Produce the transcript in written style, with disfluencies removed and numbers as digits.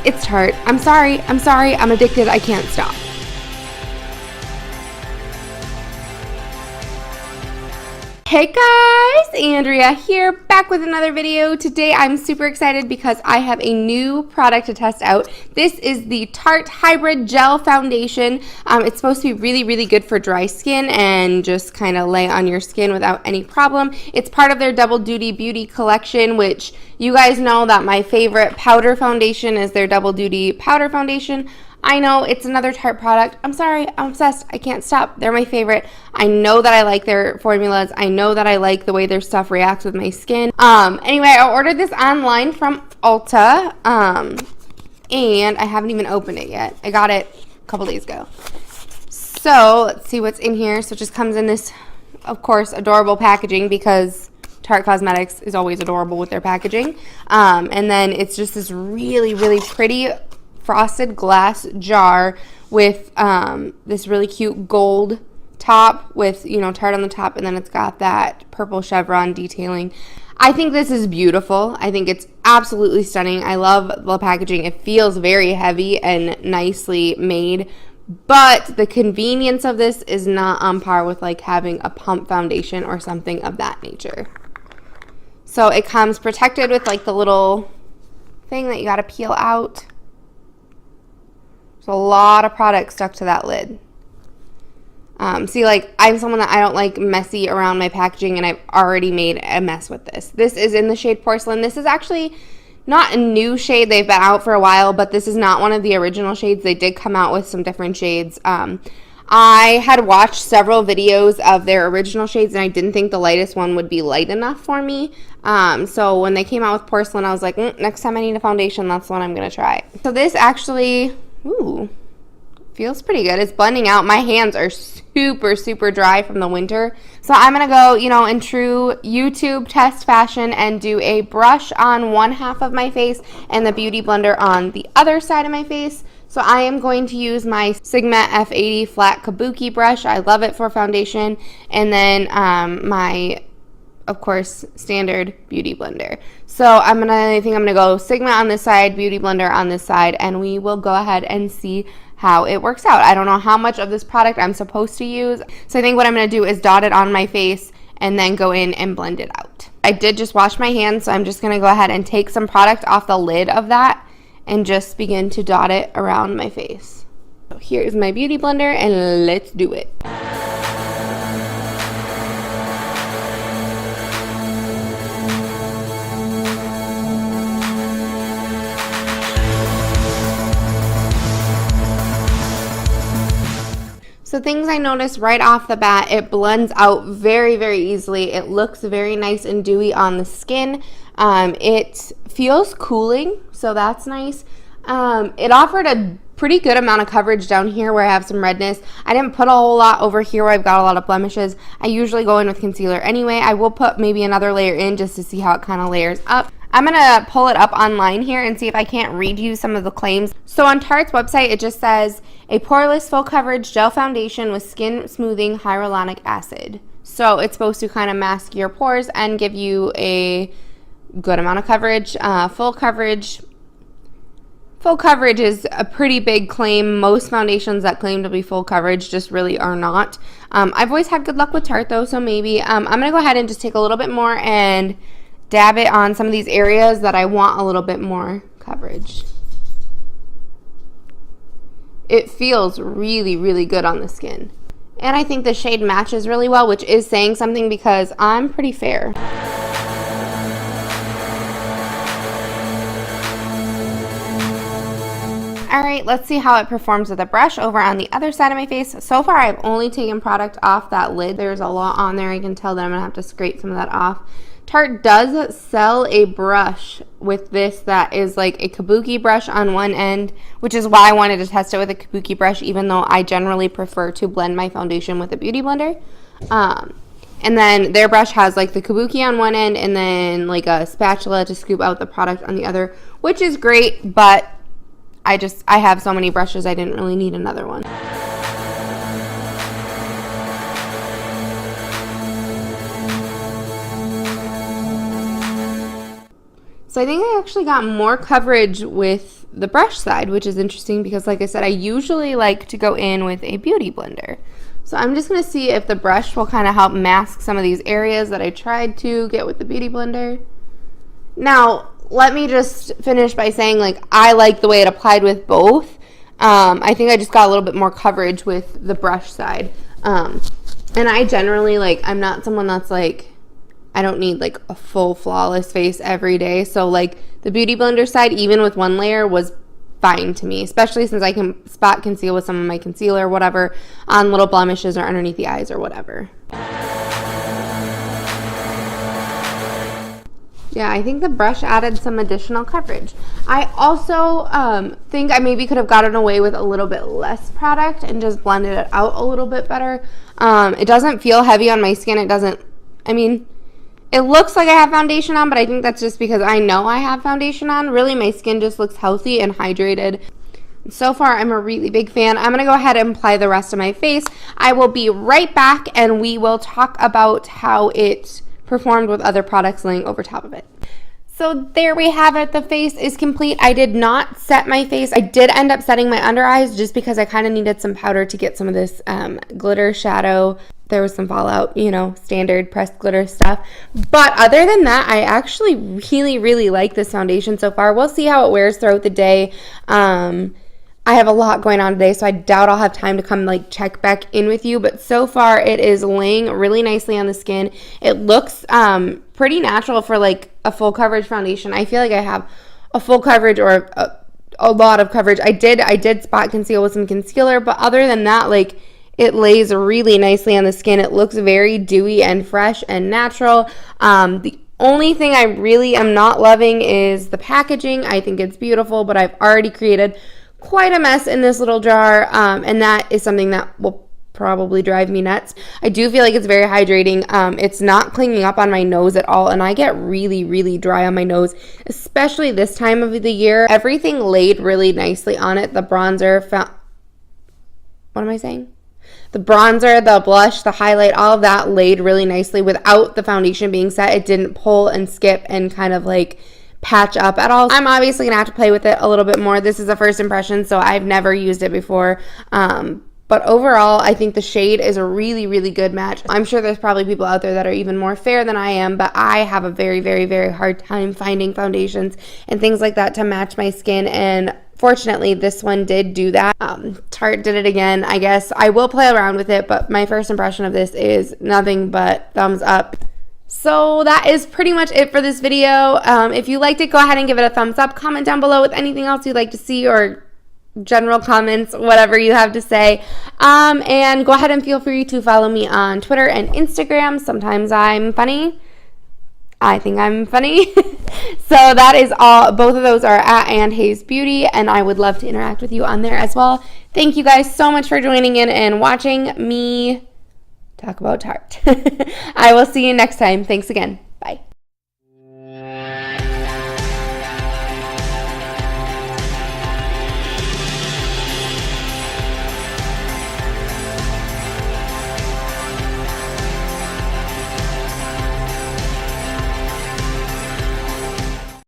It's Tarte. I'm sorry. I'm addicted. I can't stop. Hey guys, Andrea here, back with another video. Today I'm super excited because I have a new product to test out. This is the Tarte Hybrid Gel Foundation. It's supposed to be really, really good for dry skin and just kind of lay on your skin without any problem. It's part of their Double Duty Beauty collection, which you guys know that my favorite powder foundation is their Double Duty Powder Foundation. I know it's another Tarte product. I'm sorry, I'm obsessed. I can't stop. They're my favorite. I know that I like their formulas. I know that I like the way their stuff reacts with my skin. Anyway, I ordered this online from Ulta, and I haven't even opened it yet. I got it a couple days ago. So let's see what's in here. So it just comes in this, of course, adorable packaging because Tarte Cosmetics is always adorable with their packaging. And then it's just this really, really pretty frosted glass jar with this really cute gold top with, you know, Tarte on the top, and then it's got that purple chevron detailing. I think this is beautiful. I think it's absolutely stunning. I love the packaging. It feels very heavy and nicely made, but the convenience of this is not on par with like having a pump foundation or something of that nature. So it comes protected with like the little thing that you got to peel out. There's a lot of product stuck to that lid. See, like, I'm someone that I don't like messy around my packaging, and I've already made a mess with this. This is in the shade Porcelain. This is actually not a new shade. They've been out for a while, but this is not one of the original shades. They did come out with some different shades. I had watched several videos of their original shades, and I didn't think the lightest one would be light enough for me. So when they came out with Porcelain, I was like, next time I need a foundation, that's the one I'm going to try. So this actually... Ooh, feels pretty good. It's blending out. My hands are super, super dry from the winter. So I'm going to go, you know, in true YouTube test fashion and do a brush on one half of my face and the Beauty Blender on the other side of my face. So I am going to use my Sigma F80 flat kabuki brush. I love it for foundation. And then my, of course, standard Beauty Blender. So I think I'm gonna go Sigma on this side, Beauty Blender on this side, and we will go ahead and see how it works out. I don't know how much of this product I'm supposed to use, so I think what I'm gonna do is dot it on my face and then go in and blend it out. I did just wash my hands, so I'm just gonna go ahead and take some product off the lid of that and just begin to dot it around my face. So here's my Beauty Blender, and let's do it. So things I noticed right off the bat, it blends out very, very easily. It looks very nice and dewy on the skin. It feels cooling, so that's nice. It offered a pretty good amount of coverage down here where I have some redness. I didn't put a whole lot over here where I've got a lot of blemishes. I usually go in with concealer anyway. I will put maybe another layer in just to see how it kind of layers up. I'm going to pull it up online here and see if I can't read you some of the claims. So on Tarte's website, it just says, a poreless full coverage gel foundation with skin smoothing hyaluronic acid. So it's supposed to kind of mask your pores and give you a good amount of coverage. Full coverage is a pretty big claim. Most foundations that claim to be full coverage just really are not. I've always had good luck with Tarte though, so maybe. I'm going to go ahead and just take a little bit more and dab it on some of these areas that I want a little bit more coverage. It feels really, really good on the skin. And I think the shade matches really well, which is saying something because I'm pretty fair. All right, let's see how it performs with a brush over on the other side of my face. So far, I've only taken product off that lid. There's a lot on there. I can tell that I'm gonna have to scrape some of that off. Tarte does sell a brush with this that is like a kabuki brush on one end, which is why I wanted to test it with a kabuki brush, even though I generally prefer to blend my foundation with a Beauty Blender. And then their brush has like the kabuki on one end and then like a spatula to scoop out the product on the other, which is great, but I have so many brushes I didn't really need another one. So I think I actually got more coverage with the brush side, which is interesting because, like I said, I usually like to go in with a beauty blender. So I'm just going to see if the brush will kind of help mask some of these areas that I tried to get with the beauty blender. Now, let me just finish by saying, like, I like the way it applied with both. I think I just got a little bit more coverage with the brush side. And I generally, like, I'm not someone that's like, I don't need like a full flawless face every day. So like the beauty blender side, even with one layer, was fine to me, especially since I can spot conceal with some of my concealer or whatever on little blemishes or underneath the eyes or whatever. Yeah, I think the brush added some additional coverage. I also think I maybe could have gotten away with a little bit less product and just blended it out a little bit better. It doesn't feel heavy on my skin. It doesn't, I mean, it looks like I have foundation on, but I think that's just because I know I have foundation on. Really, my skin just looks healthy and hydrated. So far, I'm a really big fan. I'm going to go ahead and apply the rest of my face. I will be right back, and we will talk about how it performed with other products laying over top of it. So there we have it. The face is complete. I did not set my face. I did end up setting my under eyes just because I kind of needed some powder to get some of this glitter shadow. There was some fallout, you know, standard pressed glitter stuff. But other than that, I actually really, really like this foundation so far. We'll see how it wears throughout the day. I have a lot going on today, so I doubt I'll have time to come like check back in with you. But so far, it is laying really nicely on the skin. It looks pretty natural for like a full coverage foundation. I feel like I have a full coverage or a lot of coverage. I did spot conceal with some concealer, but other than that, like, it lays really nicely on the skin. It looks very dewy and fresh and natural. The only thing I really am not loving is the packaging. I think it's beautiful, but I've already created quite a mess in this little jar, and that is something that will probably drive me nuts. I do feel like it's very hydrating. It's not clinging up on my nose at all, and I get really, really dry on my nose, especially this time of the year. Everything laid really nicely on it. The bronzer, what am I saying? The bronzer, the blush, the highlight, all of that laid really nicely without the foundation being set. It didn't pull and skip and kind of like patch up at all. I'm obviously going to have to play with it a little bit more. This is a first impression, so I've never used it before. But overall, I think the shade is a really, really good match. I'm sure there's probably people out there that are even more fair than I am, but I have a very, very, very hard time finding foundations and things like that to match my skin, and fortunately, this one did do that. Tarte did it again, I guess. I will play around with it, but my first impression of this is nothing but thumbs up. So that is pretty much it for this video. If you liked it, go ahead and give it a thumbs up. Comment down below with anything else you'd like to see or general comments, whatever you have to say. And go ahead and feel free to follow me on Twitter and Instagram. Sometimes I'm funny. I think I'm funny. So that is all. Both of those are at @AndHayesBeauty, and I would love to interact with you on there as well. Thank you guys so much for joining in and watching me talk about Tarte. I will see you next time. Thanks again. Bye.